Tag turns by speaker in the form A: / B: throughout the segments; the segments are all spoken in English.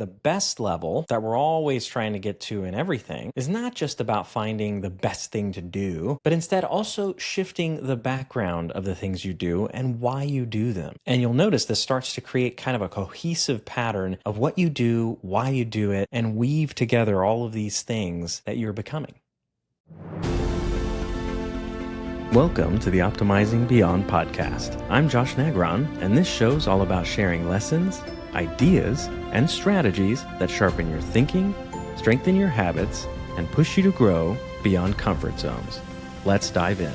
A: the best level that we're always trying to get to in everything is not just about finding the best thing to do, but instead also shifting the background of the things you do and why you do them. And you'll notice this starts to create kind of a cohesive pattern of what you do, why you do it, and weave together all of these things that you're becoming. Welcome to the Optimizing Beyond podcast. I'm Josh Negron, and this show's all about sharing lessons, ideas, and strategies that sharpen your thinking, strengthen your habits, and push you to grow beyond comfort zones. Let's dive in.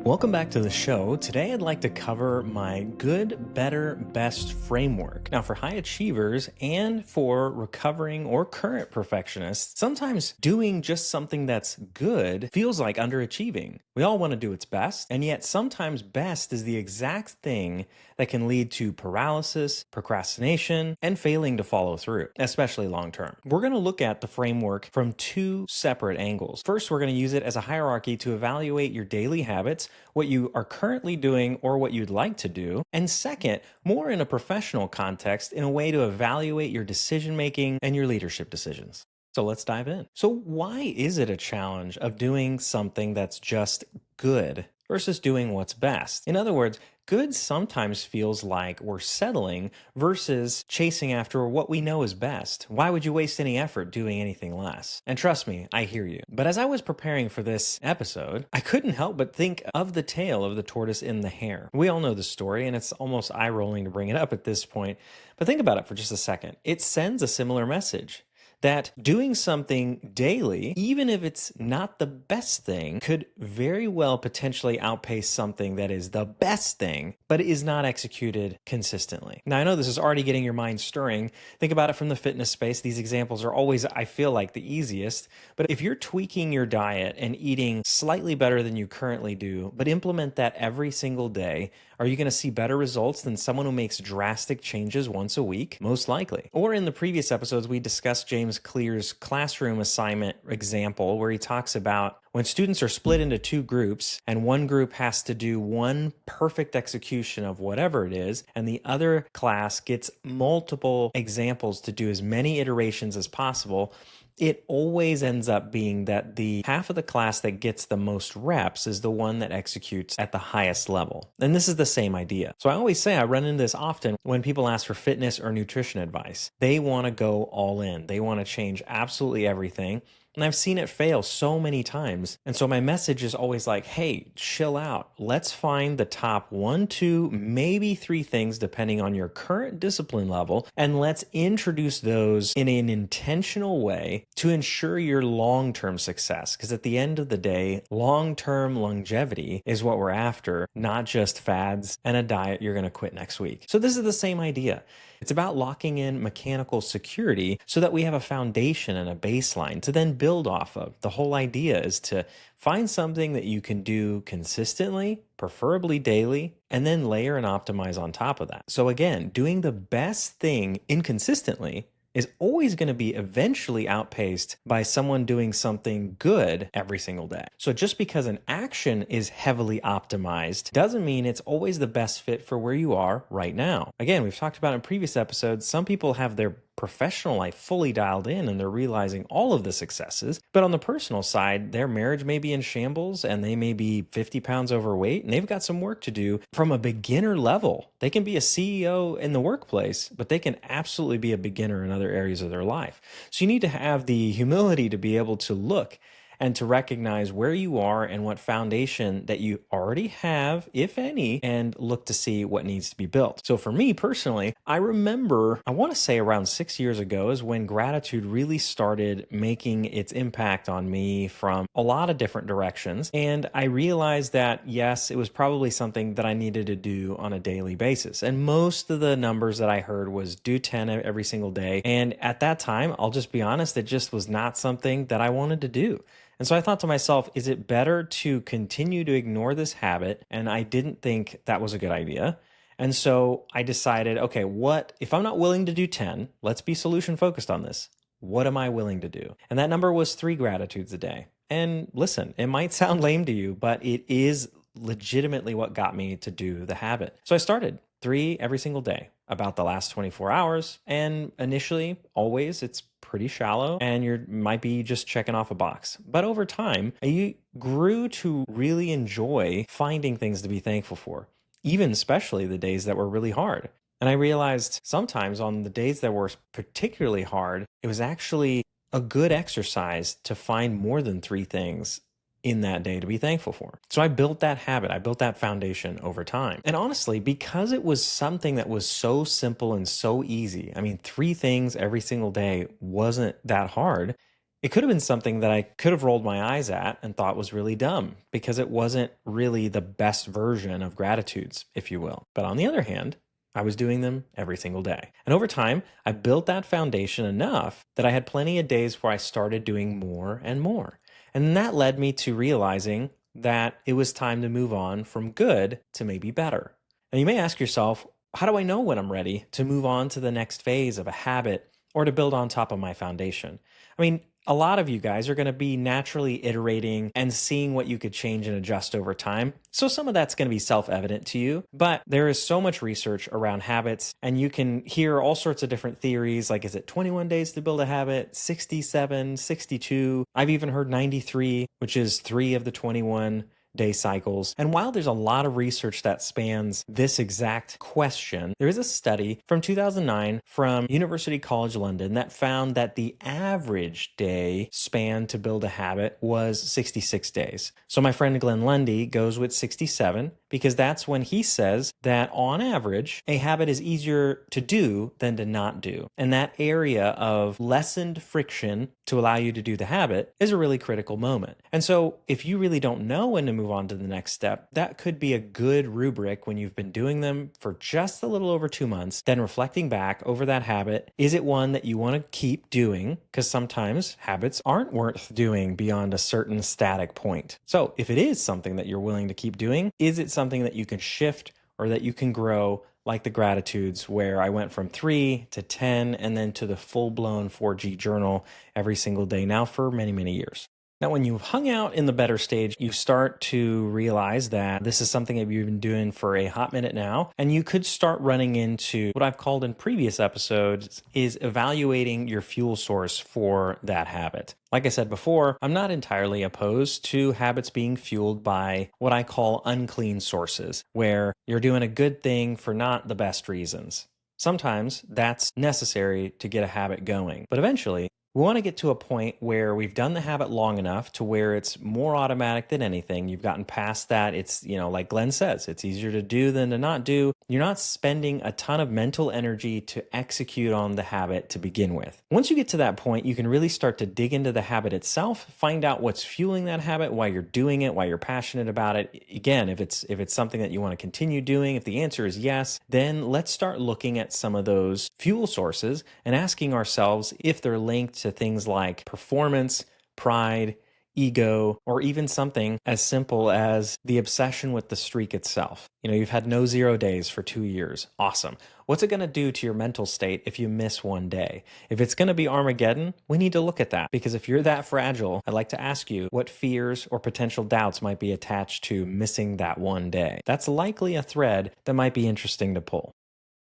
A: Welcome back to the show. Today I'd like to cover my good, better, best framework. Now, for high achievers and for recovering or current perfectionists, sometimes doing just something that's good feels like underachieving. We all want to do its best, and yet sometimes best is the exact thing that can lead to paralysis, procrastination, and failing to follow through, especially long term. We're going to look at the framework from two separate angles. First, we're going to use it as a hierarchy to evaluate your daily habits, what you are currently doing or what you'd like to do. And second, more in a professional context, in a way to evaluate your decision making and your leadership decisions. So let's dive in. So why is it a challenge of doing something that's just good versus doing what's best? In other words, good sometimes feels like we're settling versus chasing after what we know is best. Why would you waste any effort doing anything less? And trust me, I hear you. But as I was preparing for this episode, I couldn't help but think of the tale of the tortoise and the hare. We all know the story, and it's almost eye-rolling to bring it up at this point. But think about it for just a second. It sends a similar message. That doing something daily, even if it's not the best thing, could very well potentially outpace something that is the best thing, but is not executed consistently. Now, I know this is already getting your mind stirring. Think about it from the fitness space. These examples are always, I feel like, the easiest. But if you're tweaking your diet and eating slightly better than you currently do, but implement that every single day, are you going to see better results than someone who makes drastic changes once a week? Most likely. Or in the previous episodes, we discussed James Clear's classroom assignment example, where he talks about when students are split into two groups and one group has to do one perfect execution of whatever it is, and the other class gets multiple examples to do as many iterations as possible, it always ends up being that the half of the class that gets the most reps is the one that executes at the highest level. And this is the same idea. So I always say, I run into this often when people ask for fitness or nutrition advice. They want to go all in. They want to change absolutely everything. And I've seen it fail so many times. And so my message is always like, hey, chill out. Let's find the top 1, 2, maybe 3 things depending on your current discipline level. And let's introduce those in an intentional way to ensure your long-term success. Because at the end of the day, long-term longevity is what we're after, not just fads and a diet you're going to quit next week. So this is the same idea. It's about locking in mechanical security so that we have a foundation and a baseline to then build off of. The whole idea is to find something that you can do consistently, preferably daily, and then layer and optimize on top of that. So again, doing the best thing inconsistently is always going to be eventually outpaced by someone doing something good every single day. So just because an action is heavily optimized doesn't mean it's always the best fit for where you are right now. Again, we've talked about in previous episodes, some people have their professional life fully dialed in and they're realizing all of the successes. But on the personal side, their marriage may be in shambles and they may be 50 pounds overweight and they've got some work to do from a beginner level. They can be a CEO in the workplace, but they can absolutely be a beginner in other areas of their life. So you need to have the humility to be able to look and to recognize where you are and what foundation that you already have, if any, and look to see what needs to be built. So for me personally, I remember, I want to say around 6 years ago is when gratitude really started making its impact on me from a lot of different directions. And I realized that, yes, it was probably something that I needed to do on a daily basis. And most of the numbers that I heard was do 10 every single day. And at that time, I'll just be honest, it just was not something that I wanted to do. And so I thought to myself, is it better to continue to ignore this habit? And I didn't think that was a good idea. And so I decided, okay, what if I'm not willing to do 10, let's be solution focused on this. What am I willing to do? And that number was 3 gratitudes a day. And listen, it might sound lame to you, but it is legitimately what got me to do the habit. So I started. 3 every single day, about the last 24 hours. And initially, always, it's pretty shallow and you might be just checking off a box. But over time, you grew to really enjoy finding things to be thankful for, even especially the days that were really hard. And I realized sometimes on the days that were particularly hard, it was actually a good exercise to find more than 3 things in that day to be thankful for. So I built that habit. I built that foundation over time. And honestly, because it was something that was so simple and so easy, I mean, 3 things every single day wasn't that hard. It could have been something that I could have rolled my eyes at and thought was really dumb because it wasn't really the best version of gratitudes, if you will. But on the other hand, I was doing them every single day. And over time, I built that foundation enough that I had plenty of days where I started doing more and more. And that led me to realizing that it was time to move on from good to maybe better. And you may ask yourself, how do I know when I'm ready to move on to the next phase of a habit or to build on top of my foundation? I mean, a lot of you guys are going to be naturally iterating and seeing what you could change and adjust over time. So some of that's going to be self-evident to you, but there is so much research around habits and you can hear all sorts of different theories. Like, is it 21 days to build a habit, 67, 62? I've even heard 93, which is 3 of the 21 day cycles. And while there's a lot of research that spans this exact question, there is a study from 2009 from University College London that found that the average day span to build a habit was 66 days. So my friend Glenn Lundy goes with 67 because that's when he says that on average, a habit is easier to do than to not do. And that area of lessened friction to allow you to do the habit is a really critical moment. And so if you really don't know when to move on to the next step, that could be a good rubric when you've been doing them for just a little over 2 months, then reflecting back over that habit. Is it one that you want to keep doing? Because sometimes habits aren't worth doing beyond a certain static point. So if it is something that you're willing to keep doing, is it something that you can shift or that you can grow, like the gratitudes, where I went from 3 to 10 and then to the full-blown 4G journal every single day now for many, many years. Now, when you've hung out in the better stage, you start to realize that this is something that you've been doing for a hot minute now, and you could start running into what I've called in previous episodes is evaluating your fuel source for that habit. Like I said before, I'm not entirely opposed to habits being fueled by what I call unclean sources, where you're doing a good thing for not the best reasons. Sometimes that's necessary to get a habit going, but eventually, we want to get to a point where we've done the habit long enough to where it's more automatic than anything. You've gotten past that. It's, like Glenn says, it's easier to do than to not do. You're not spending a ton of mental energy to execute on the habit to begin with. Once you get to that point, you can really start to dig into the habit itself, find out what's fueling that habit, why you're doing it, why you're passionate about it. Again, if it's something that you want to continue doing, if the answer is yes, then let's start looking at some of those fuel sources and asking ourselves if they're linked to things like performance, pride, ego, or even something as simple as the obsession with the streak itself. You've had no 0 days for 2 years. Awesome. What's it going to do to your mental state if you miss one day? If it's going to be Armageddon, we need to look at that, because if you're that fragile, I'd like to ask you what fears or potential doubts might be attached to missing that one day. That's likely a thread that might be interesting to pull.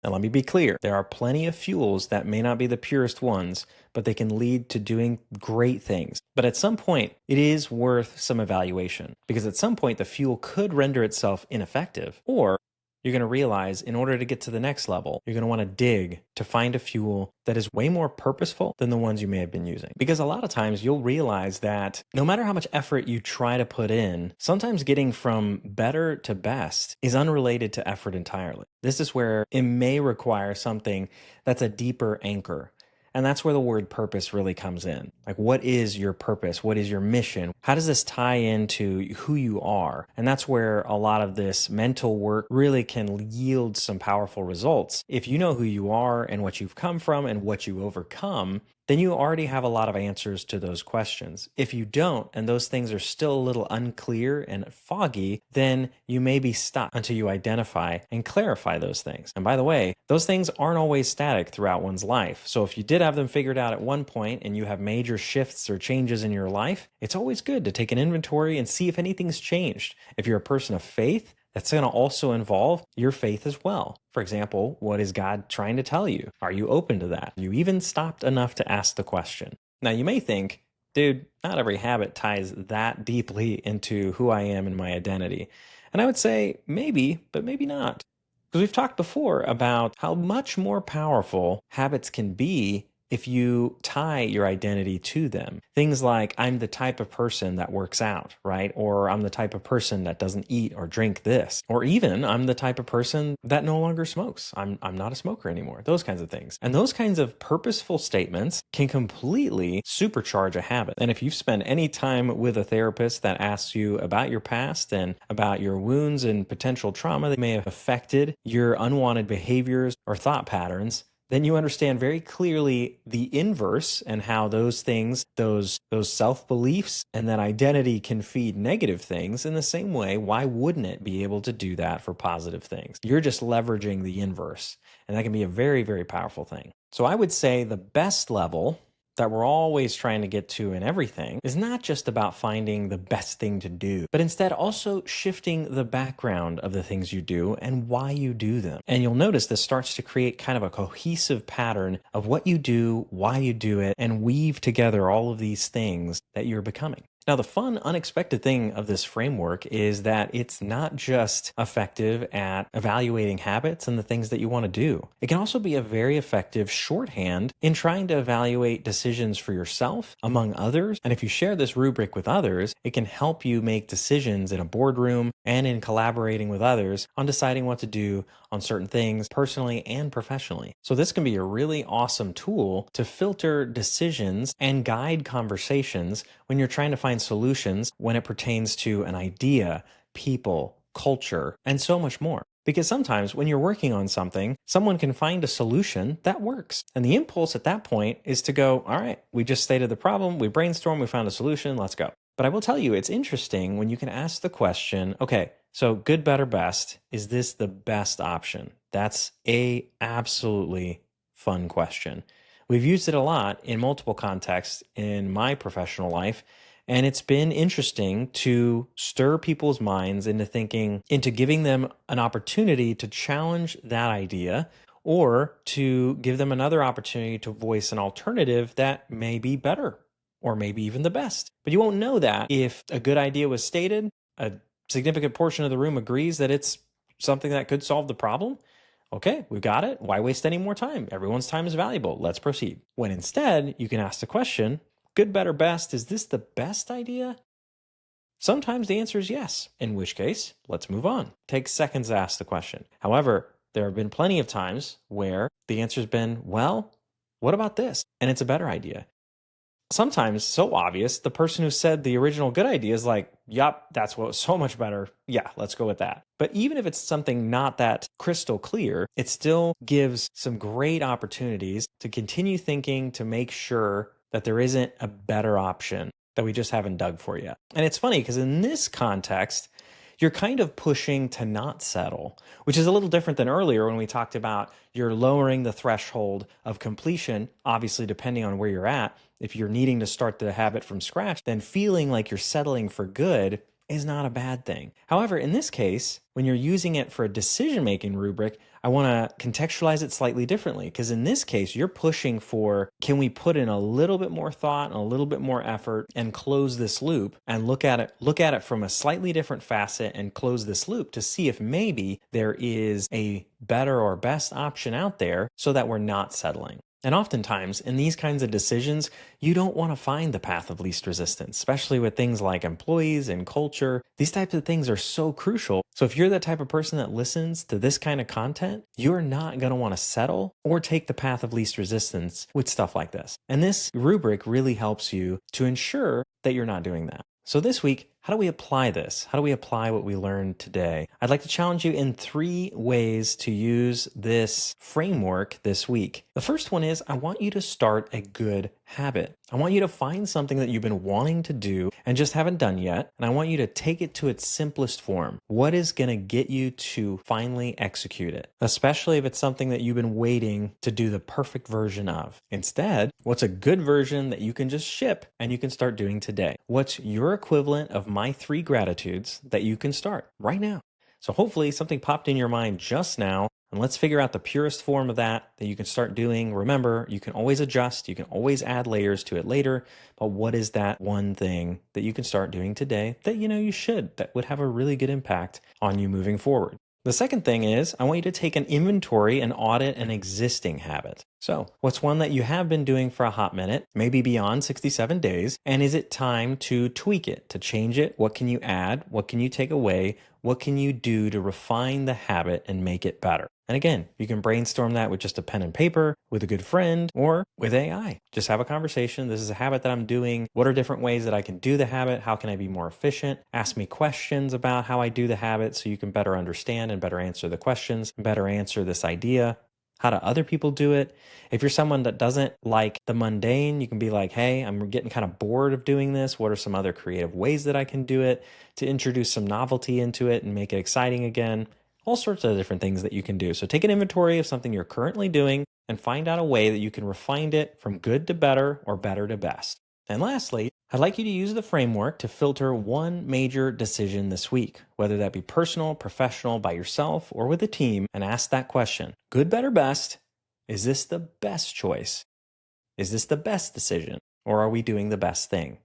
A: Now, let me be clear. There are plenty of fuels that may not be the purest ones, but they can lead to doing great things. But at some point, it is worth some evaluation, because at some point, the fuel could render itself ineffective, or you're going to realize in order to get to the next level, you're going to want to dig to find a fuel that is way more purposeful than the ones you may have been using. Because a lot of times you'll realize that no matter how much effort you try to put in, sometimes getting from better to best is unrelated to effort entirely. This is where it may require something that's a deeper anchor. And that's where the word purpose really comes in. Like, what is your purpose? What is your mission? How does this tie into who you are? And that's where a lot of this mental work really can yield some powerful results. If you know who you are and what you've come from and what you overcome, then you already have a lot of answers to those questions. If you don't, and those things are still a little unclear and foggy, then you may be stuck until you identify and clarify those things. And by the way, those things aren't always static throughout one's life. So if you did have them figured out at one point and you have major shifts or changes in your life, it's always good to take an inventory and see if anything's changed. If you're a person of faith, That's going to also involve your faith as well. For example, what is God trying to tell you? Are you open to that? You even stopped enough to ask the question. Now, you may think, dude, not every habit ties that deeply into who I am and my identity. And I would say maybe, but maybe not. Because we've talked before about how much more powerful habits can be if you tie your identity to them. Things like, I'm the type of person that works out, right? Or I'm the type of person that doesn't eat or drink this. Or even, I'm the type of person that no longer smokes. I'm not a smoker anymore. Those kinds of things. And those kinds of purposeful statements can completely supercharge a habit. And if you've spent any time with a therapist that asks you about your past and about your wounds and potential trauma that may have affected your unwanted behaviors or thought patterns, then you understand very clearly the inverse and how those things, those self-beliefs and that identity can feed negative things. In the same way, why wouldn't it be able to do that for positive things? You're just leveraging the inverse, and that can be a very, very powerful thing. So I would say the best level that we're always trying to get to in everything is not just about finding the best thing to do, but instead also shifting the background of the things you do and why you do them. And you'll notice this starts to create kind of a cohesive pattern of what you do, why you do it, and weave together all of these things that you're becoming. Now, the fun, unexpected thing of this framework is that it's not just effective at evaluating habits and the things that you want to do. It can also be a very effective shorthand in trying to evaluate decisions for yourself, among others. And if you share this rubric with others, it can help you make decisions in a boardroom and in collaborating with others on deciding what to do on certain things personally and professionally. So this can be a really awesome tool to filter decisions and guide conversations when you're trying to find solutions when it pertains to an idea, people, culture, and so much more. Because sometimes when you're working on something, someone can find a solution that works. And the impulse at that point is to go, all right, we just stated the problem, we brainstormed, we found a solution, let's go. But I will tell you, it's interesting when you can ask the question, okay, so good, better, best, is this the best option? That's a absolutely fun question. We've used it a lot in multiple contexts in my professional life, and it's been interesting to stir people's minds into thinking, into giving them an opportunity to challenge that idea or to give them another opportunity to voice an alternative that may be better or maybe even the best. But you won't know that if a good idea was stated, a significant portion of the room agrees that it's something that could solve the problem. Okay, we've got it. Why waste any more time? Everyone's time is valuable. Let's proceed. When instead, you can ask the question, good, better, best, is this the best idea? Sometimes the answer is yes, in which case, let's move on. Take seconds to ask the question. However, there have been plenty of times where the answer's been, well, what about this? And it's a better idea. Sometimes so obvious, the person who said the original good idea is like, yup, that's what was so much better. Yeah, let's go with that. But even if it's something not that crystal clear, it still gives some great opportunities to continue thinking to make sure that there isn't a better option that we just haven't dug for yet. And it's funny because in this context, you're kind of pushing to not settle, which is a little different than earlier when we talked about you're lowering the threshold of completion, obviously depending on where you're at. If you're needing to start the habit from scratch, then feeling like you're settling for good is not a bad thing. However, in this case, when you're using it for a decision-making rubric, I want to contextualize it slightly differently, because in this case, you're pushing for, can we put in a little bit more thought and a little bit more effort and close this loop and look at it from a slightly different facet and close this loop to see if maybe there is a better or best option out there so that we're not settling. And oftentimes, in these kinds of decisions, you don't want to find the path of least resistance, especially with things like employees and culture. These types of things are so crucial. So if you're the type of person that listens to this kind of content, you're not going to want to settle or take the path of least resistance with stuff like this. And this rubric really helps you to ensure that you're not doing that. So this week, how do we apply this? How do we apply what we learned today? I'd like to challenge you in 3 ways to use this framework this week. The first one is I want you to start a good habit. I want you to find something that you've been wanting to do and just haven't done yet, and I want you to take it to its simplest form. What is going to get you to finally execute it? Especially if it's something that you've been waiting to do the perfect version of. Instead, what's a good version that you can just ship and you can start doing today? What's your equivalent of my 3 gratitudes that you can start right now? So hopefully something popped in your mind just now, and let's figure out the purest form of that you can start doing. Remember, you can always adjust, you can always add layers to it later, but what is that one thing that you can start doing today that you should, that would have a really good impact on you moving forward? The second thing is, I want you to take an inventory and audit an existing habit. So, what's one that you have been doing for a hot minute, maybe beyond 67 days, and is it time to tweak it, to change it? What can you add? What can you take away? What can you do to refine the habit and make it better? And again, you can brainstorm that with just a pen and paper, with a good friend, or with AI. Just have a conversation. This is a habit that I'm doing. What are different ways that I can do the habit? How can I be more efficient? Ask me questions about how I do the habit so you can better understand and better answer the questions, better answer this idea. How do other people do it? If you're someone that doesn't like the mundane, you can be like, hey, I'm getting kind of bored of doing this. What are some other creative ways that I can do it to introduce some novelty into it and make it exciting again? All sorts of different things that you can do. So take an inventory of something you're currently doing and find out a way that you can refine it from good to better or better to best. And lastly, I'd like you to use the framework to filter one major decision this week, whether that be personal, professional, by yourself, or with a team, and ask that question. Good, better, best. Is this the best choice? Is this the best decision? Or are we doing the best thing?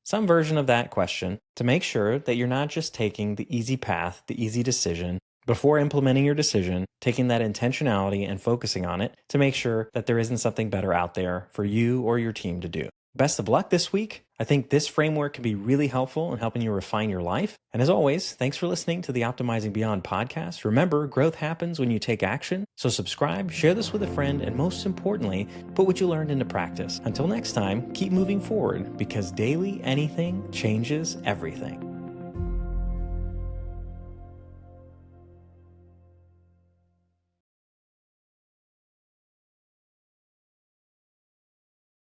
A: Some version of that question to make sure that you're not just taking the easy path, the easy decision, before implementing your decision, taking that intentionality and focusing on it to make sure that there isn't something better out there for you or your team to do. Best of luck this week. I think this framework can be really helpful in helping you refine your life. And as always, thanks for listening to the Optimizing Beyond podcast. Remember, growth happens when you take action. So subscribe, share this with a friend, and most importantly, put what you learned into practice. Until next time, keep moving forward because daily anything changes everything.